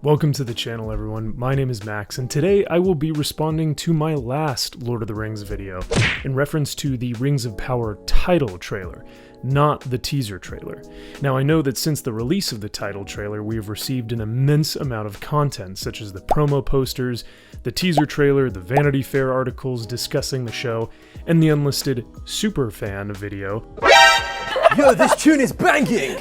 Welcome to the channel, everyone. My name is Max, and today I will be responding to my last Lord of the Rings video in reference to the Rings of Power title trailer, not the teaser trailer. Now, I know that since the release of the title trailer, we have received an immense amount of content, such as the promo posters, the teaser trailer, the Vanity Fair articles discussing the show, and the unlisted superfan video. Yo, this tune is banging!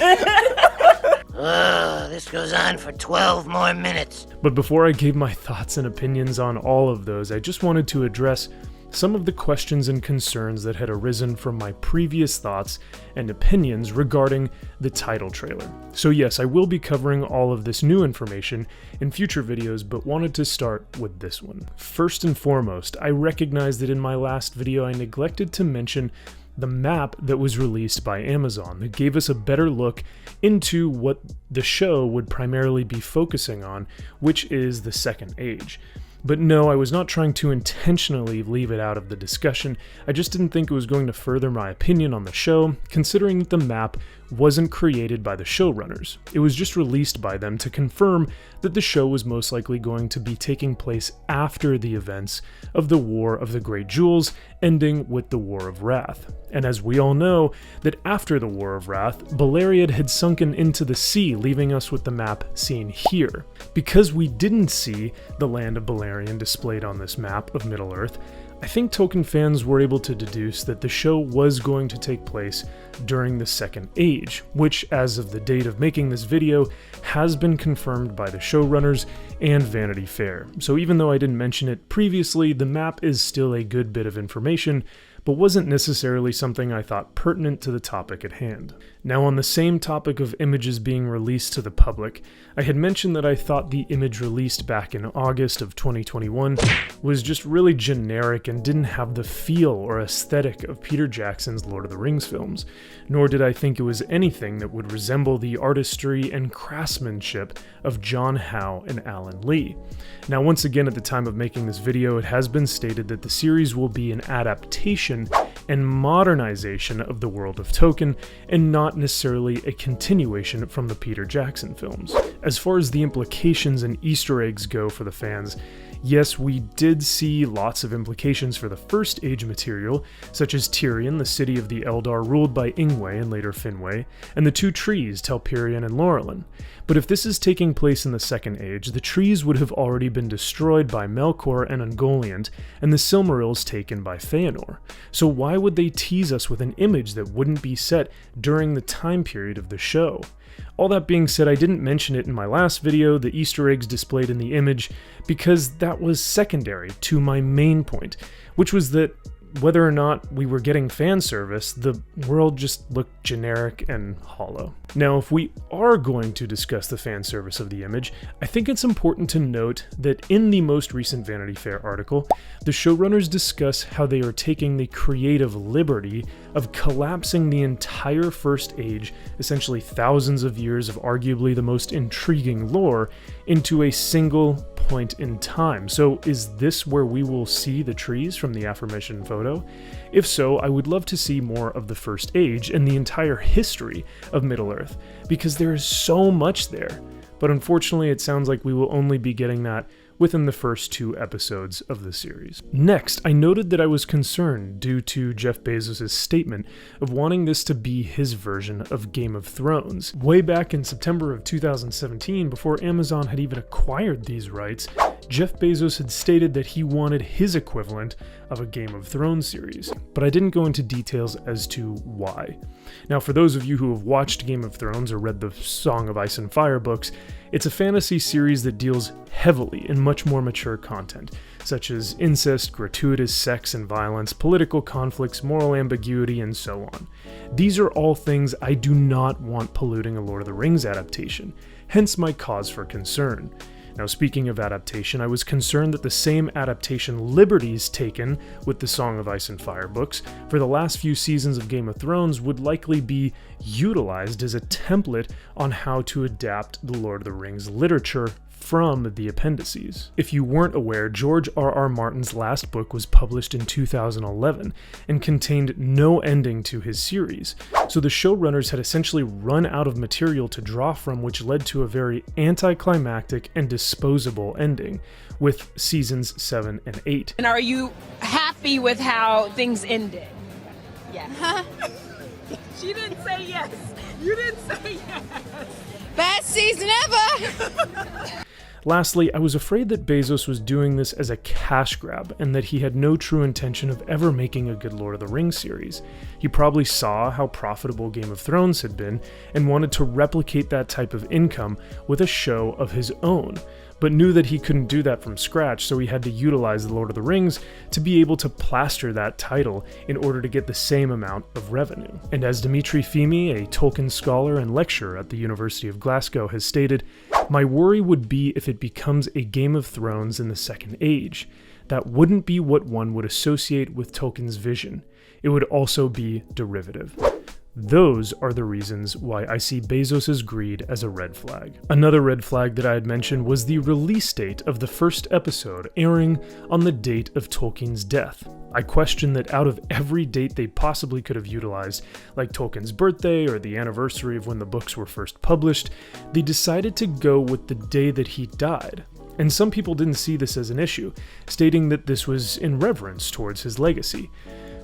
This goes on for 12 more minutes. But before I gave my thoughts and opinions on all of those, I just wanted to address some of the questions and concerns that had arisen from my previous thoughts and opinions regarding the title trailer. So yes, I will be covering all of this new information in future videos, but wanted to start with this one. First and foremost, I recognize that in my last video I neglected to mention the map that was released by Amazon that gave us a better look into what the show would primarily be focusing on, which is the Second Age. But no, I was not trying to intentionally leave it out of the discussion. I just didn't think it was going to further my opinion on the show, considering that the map wasn't created by the showrunners. It was just released by them to confirm that the show was most likely going to be taking place after the events of the War of the Great Jewels, ending with the War of Wrath. And as we all know, that after the War of Wrath, Beleriand had sunken into the sea, leaving us with the map seen here. Because we didn't see the land of Beleriand displayed on this map of Middle-earth, I think Tolkien fans were able to deduce that the show was going to take place during the Second Age, which, as of the date of making this video, has been confirmed by the showrunners and Vanity Fair. So even though I didn't mention it previously, the map is still a good bit of information, but wasn't necessarily something I thought pertinent to the topic at hand. Now, on the same topic of images being released to the public, I had mentioned that I thought the image released back in August of 2021 was just really generic and didn't have the feel or aesthetic of Peter Jackson's Lord of the Rings films, nor did I think it was anything that would resemble the artistry and craftsmanship of John Howe and Alan Lee. Now, once again, at the time of making this video, it has been stated that the series will be an adaptation and modernization of the world of Tolkien, and not necessarily a continuation from the Peter Jackson films. As far as the implications and Easter eggs go for the fans, yes, we did see lots of implications for the First Age material, such as Tirion, the city of the Eldar ruled by Ingwe and later Finwë, and the two trees, Telperion and Laurelin. But if this is taking place in the Second Age, the trees would have already been destroyed by Melkor and Ungoliant, and the Silmarils taken by Feanor. So why would they tease us with an image that wouldn't be set during the time period of the show? All that being said, I didn't mention it in my last video, the Easter eggs displayed in the image, because that was secondary to my main point, which was that whether or not we were getting fan service, the world just looked generic and hollow. Now, if we are going to discuss the fan service of the image, I think it's important to note that in the most recent Vanity Fair article, the showrunners discuss how they are taking the creative liberty of collapsing the entire First Age, essentially thousands of years of arguably the most intriguing lore, into a single point in time. So is this where we will see the trees from the aforementioned photo? If so, I would love to see more of the First Age and the entire history of Middle-earth, because there is so much there. But unfortunately, it sounds like we will only be getting that within the first 2 episodes of the series. Next, I noted that I was concerned due to Jeff Bezos' statement of wanting this to be his version of Game of Thrones. Way back in September of 2017, before Amazon had even acquired these rights, Jeff Bezos had stated that he wanted his equivalent of a Game of Thrones series, but I didn't go into details as to why. Now, for those of you who have watched Game of Thrones or read the Song of Ice and Fire books, it's a fantasy series that deals heavily in much more mature content, such as incest, gratuitous sex and violence, political conflicts, moral ambiguity, and so on. These are all things I do not want polluting a Lord of the Rings adaptation, hence my cause for concern. Now, speaking of adaptation, I was concerned that the same adaptation liberties taken with the Song of Ice and Fire books for the last few seasons of Game of Thrones would likely be utilized as a template on how to adapt the Lord of the Rings literature from the appendices. If you weren't aware, George R.R. Martin's last book was published in 2011 and contained no ending to his series, so the showrunners had essentially run out of material to draw from, which led to a very anticlimactic and disposable ending with seasons 7 and 8. And are you happy with how things ended? Yes. She didn't say yes. You didn't say yes. Best season ever! Lastly, I was afraid that Bezos was doing this as a cash grab and that he had no true intention of ever making a good Lord of the Rings series. He probably saw how profitable Game of Thrones had been and wanted to replicate that type of income with a show of his own, but knew that he couldn't do that from scratch, so he had to utilize The Lord of the Rings to be able to plaster that title in order to get the same amount of revenue. And as Dimitri Fimi, a Tolkien scholar and lecturer at the University of Glasgow, has stated, "My worry would be if it becomes a Game of Thrones in the Second Age. That wouldn't be what one would associate with Tolkien's vision. It would also be derivative." Those are the reasons why I see Bezos' greed as a red flag. Another red flag that I had mentioned was the release date of the first episode airing on the date of Tolkien's death. I question that out of every date they possibly could have utilized, like Tolkien's birthday or the anniversary of when the books were first published, they decided to go with the day that he died. And some people didn't see this as an issue, stating that this was in reverence towards his legacy,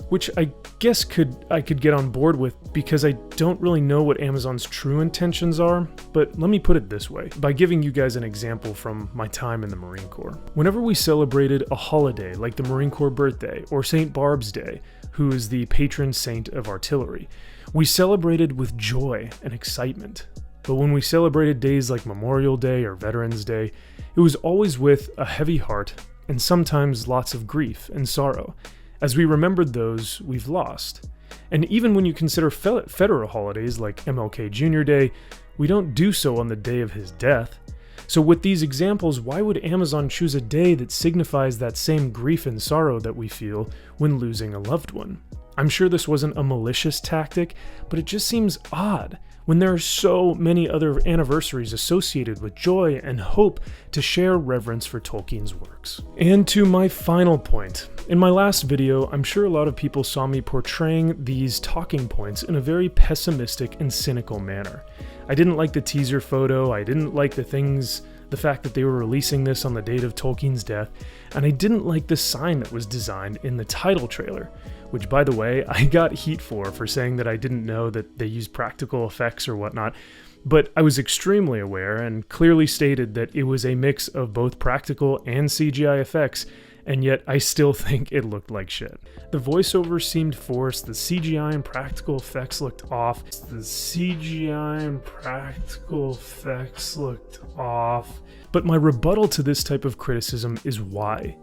which I guess I could get on board with because I don't really know what Amazon's true intentions are, but let me put it this way, by giving you guys an example from my time in the Marine Corps. Whenever we celebrated a holiday like the Marine Corps birthday or St. Barb's Day, who is the patron saint of artillery, we celebrated with joy and excitement. But when we celebrated days like Memorial Day or Veterans Day, it was always with a heavy heart and sometimes lots of grief and sorrow. As we remembered those we've lost. And even when you consider federal holidays like MLK Jr. Day, we don't do so on the day of his death. So with these examples, why would Amazon choose a day that signifies that same grief and sorrow that we feel when losing a loved one? I'm sure this wasn't a malicious tactic, but it just seems odd when there are so many other anniversaries associated with joy and hope to share reverence for Tolkien's works. And to my final point. In my last video, I'm sure a lot of people saw me portraying these talking points in a very pessimistic and cynical manner. I didn't like the teaser photo, I didn't like the fact that they were releasing this on the date of Tolkien's death, and I didn't like the sign that was designed in the title trailer, which, by the way, I got heat for saying that I didn't know that they used practical effects or whatnot, but I was extremely aware and clearly stated that it was a mix of both practical and CGI effects, and yet I still think it looked like shit. The voiceover seemed forced, the CGI and practical effects looked off. But my rebuttal to this type of criticism is why.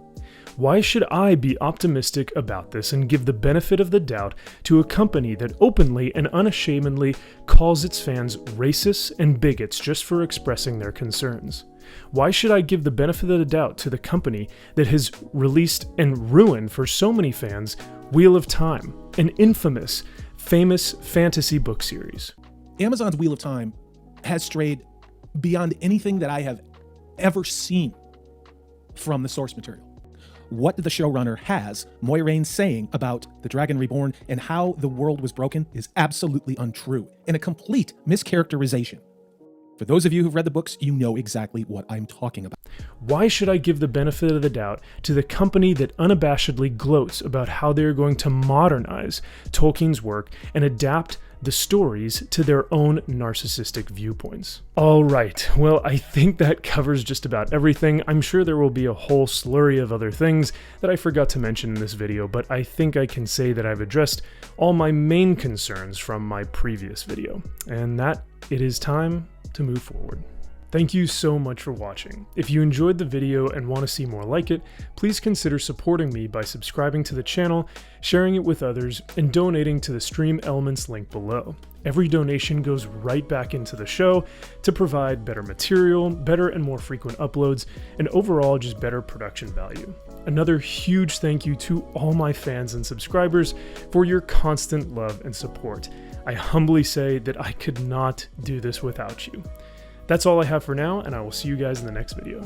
Why should I be optimistic about this and give the benefit of the doubt to a company that openly and unashamedly calls its fans racists and bigots just for expressing their concerns? Why should I give the benefit of the doubt to the company that has released and ruined for so many fans Wheel of Time, an infamous, famous fantasy book series? Amazon's Wheel of Time has strayed beyond anything that I have ever seen from the source material. What the showrunner has, Moiraine, saying about the Dragon Reborn and how the world was broken is absolutely untrue and a complete mischaracterization. For those of you who've read the books, you know exactly what I'm talking about. Why should I give the benefit of the doubt to the company that unabashedly gloats about how they're going to modernize Tolkien's work and adapt the stories to their own narcissistic viewpoints? Alright, well, I think that covers just about everything. I'm sure there will be a whole slurry of other things that I forgot to mention in this video, but I think I can say that I've addressed all my main concerns from my previous video, and that it is time to move forward. Thank you so much for watching. If you enjoyed the video and want to see more like it, please consider supporting me by subscribing to the channel, sharing it with others, and donating to the Stream Elements link below. Every donation goes right back into the show to provide better material, better and more frequent uploads, and overall just better production value. Another huge thank you to all my fans and subscribers for your constant love and support. I humbly say that I could not do this without you. That's all I have for now, and I will see you guys in the next video.